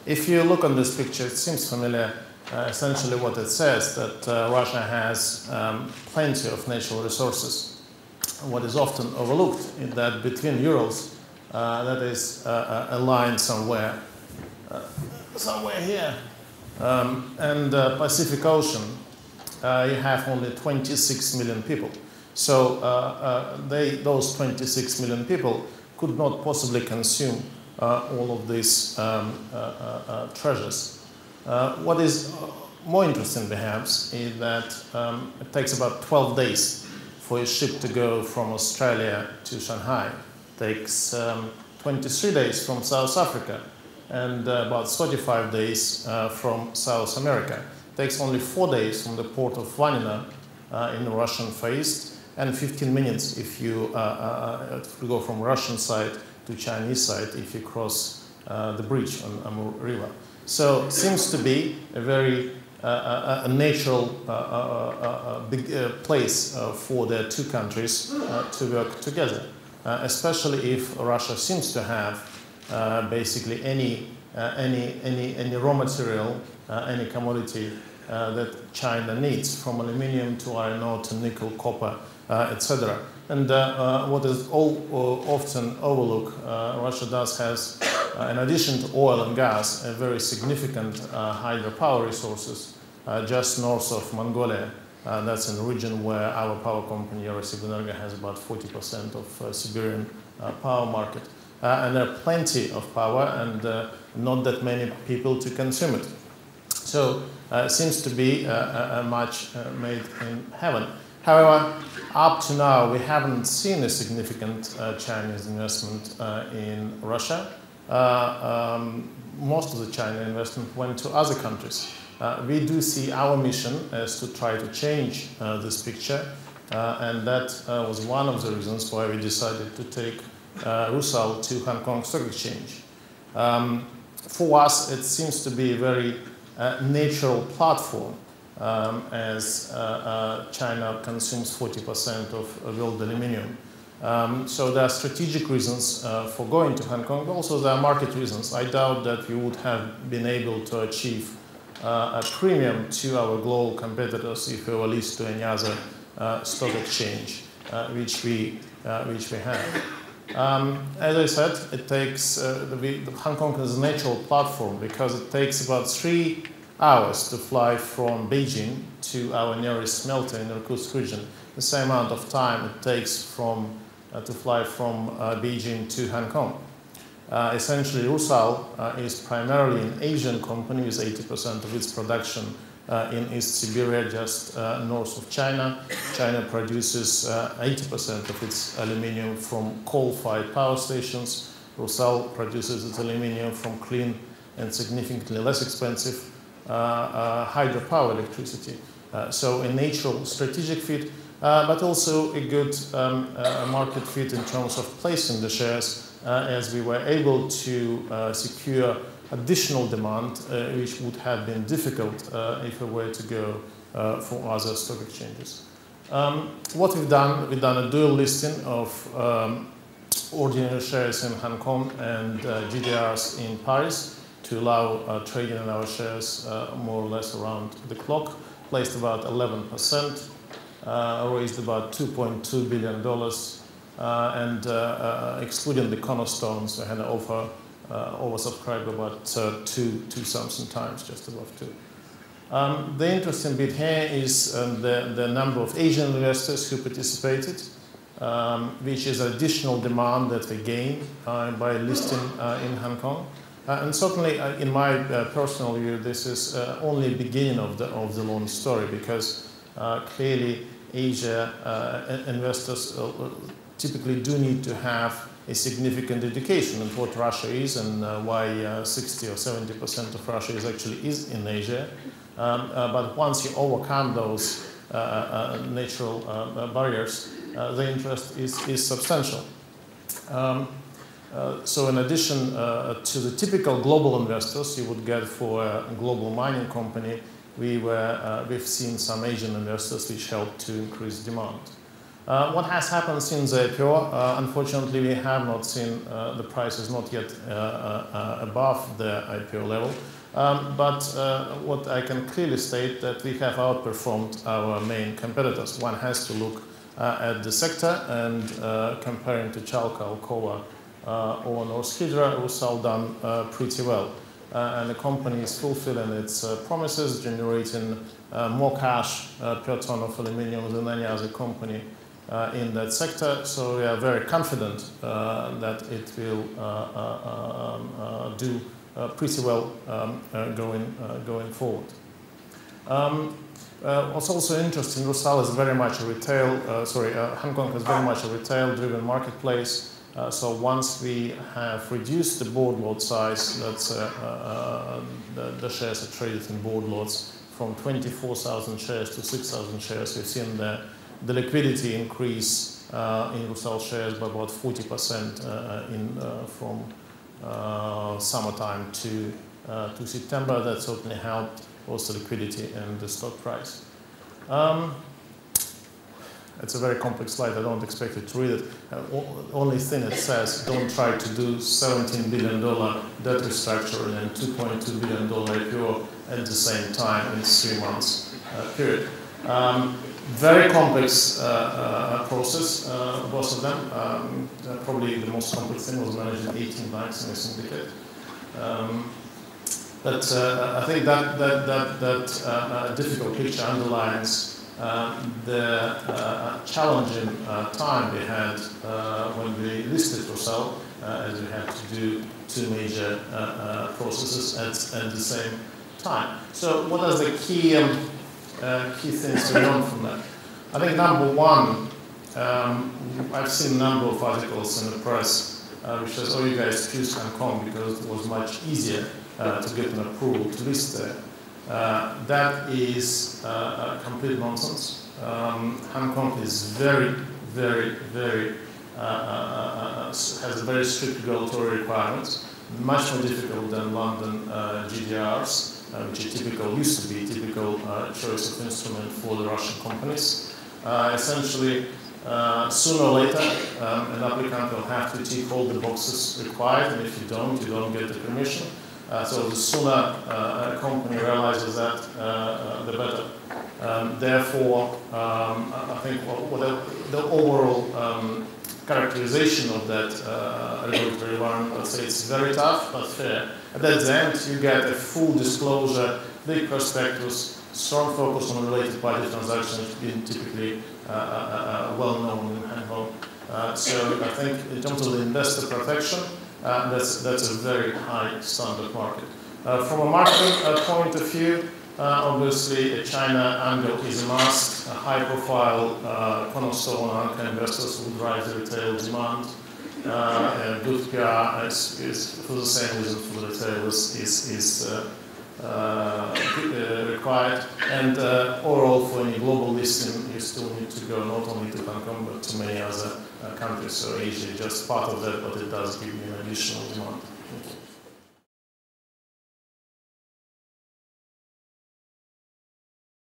If you look on this picture, it seems familiar. Essentially what it says, that Russia has plenty of natural resources. What is often overlooked is that between Urals, that is a line somewhere here, and Pacific Ocean, you have only 26 million people. So those 26 million people could not possibly consume all of these treasures. What is more interesting, perhaps, is that it takes about 12 days for a ship to go from Australia to Shanghai. It takes 23 days from South Africa and about 35 days from South America. It takes only 4 days from the port of Vanina in the Russian phase, and 15 minutes if you go from Russian side to Chinese side if you cross the bridge on Amur River. So it seems to be a very natural big place for the two countries to work together, especially if Russia seems to have basically any raw material, any commodity that China needs, from aluminium to iron ore to nickel, copper, etc. And what is often overlooked, Russia does has, in addition to oil and gas, a very significant hydropower resources just north of Mongolia. That's in a region where our power company, Eurosibirenergo, has about 40% of Siberian power market. And there are plenty of power and not that many people to consume it. So it seems to be a match made in heaven. However, up to now, we haven't seen a significant Chinese investment in Russia. Most of the China investment went to other countries. We do see our mission as to try to change this picture, and that was one of the reasons why we decided to take Rusal to Hong Kong Stock Exchange. For us, it seems to be a very natural platform, as China consumes 40% of world aluminium. So there are strategic reasons for going to Hong Kong, but also there are market reasons. I doubt that we would have been able to achieve a premium to our global competitors if we were listed to any other stock exchange, which we have. As I said, it takes Hong Kong is a natural platform because it takes about 3 hours to fly from Beijing to our nearest smelter in the Irkutsk region. The same amount of time it takes to fly from Beijing to Hong Kong. Essentially, Rusal is primarily an Asian company with 80% of its production in East Siberia, just north of China. China produces 80% of its aluminium from coal-fired power stations. Rusal produces its aluminium from clean and significantly less expensive hydropower electricity. So a natural strategic fit, but also a good market fit in terms of placing the shares, as we were able to secure additional demand, which would have been difficult if we were to go for other stock exchanges. What we've done a dual listing of ordinary shares in Hong Kong and GDRs in Paris to allow trading in our shares more or less around the clock. Placed about 11%, raised about $2.2 billion, and excluding the cornerstones, we had an offer oversubscribed about two something times, just above 2. The interesting bit here is the number of Asian investors who participated, which is additional demand that we gained by listing in Hong Kong. And certainly, in my personal view, this is only the beginning of the long story, because clearly Asia investors typically do need to have a significant education of what Russia is and why 60 or 70% of Russia is in Asia. But once you overcome those natural barriers, the interest is substantial. So in addition to the typical global investors you would get for a global mining company, we've seen some Asian investors which helped to increase demand. What has happened since the IPO? Unfortunately, we have not seen the prices not yet above the IPO level. But what I can clearly state that we have outperformed our main competitors. One has to look at the sector and comparing to Chalka, Alcoa, or Norsk Hydro, it was all done pretty well. And the company is fulfilling its promises, generating more cash per ton of aluminium than any other company in that sector. So we are very confident that it will do pretty well going forward. What's also interesting, Rusal is very much a retail, Hong Kong is very much a retail-driven marketplace. So once we have reduced the board lot size, that's the shares are traded in board lots from 24,000 shares to 6,000 shares. We've seen the liquidity increase in Rusal shares by about 40% from summertime to September. That certainly helped also liquidity and the stock price. It's a very complex slide. I don't expect you to read it. Only thing it says, don't try to do $17 billion debt restructuring and $2.2 billion IPO at the same time in 3 months period. Very complex process, both of them. Probably the most complex thing was managing 18 banks in a syndicate. But I think that difficult picture underlines the challenging time we had when we listed Rusal, as we had to do 2 major processes at the same time. So what are the key things to learn from that? I think number one, I've seen a number of articles in the press which says, oh, you guys choose Hong Kong because it was much easier to get an approval to list there. That is complete nonsense. Hong Kong is very, very, very, has a very strict regulatory requirements, much more difficult than London GDRs, which used to be typical choice of instrument for the Russian companies. Essentially, sooner or later, an applicant will have to tick all the boxes required, and if you don't get the permission. So the sooner a company realizes that, the better. Therefore, I think the overall characterization of that regulatory environment, let's say it's very tough but fair. At the end, you get a full disclosure, big prospectus, strong focus on related party transactions, being typically well known in Hong Kong. So I think in terms of the investor protection, that's a very high standard market. From a market point of view, obviously a China angle is a must. A high-profile cornerstone anchor investors will drive the retail demand. Good PR is for the same reason for the retailers is required. And overall, for any global listing, you still need to go not only to Hong Kong but to many other countries. So Asia is just part of that, but it does give you an additional demand. Thank you.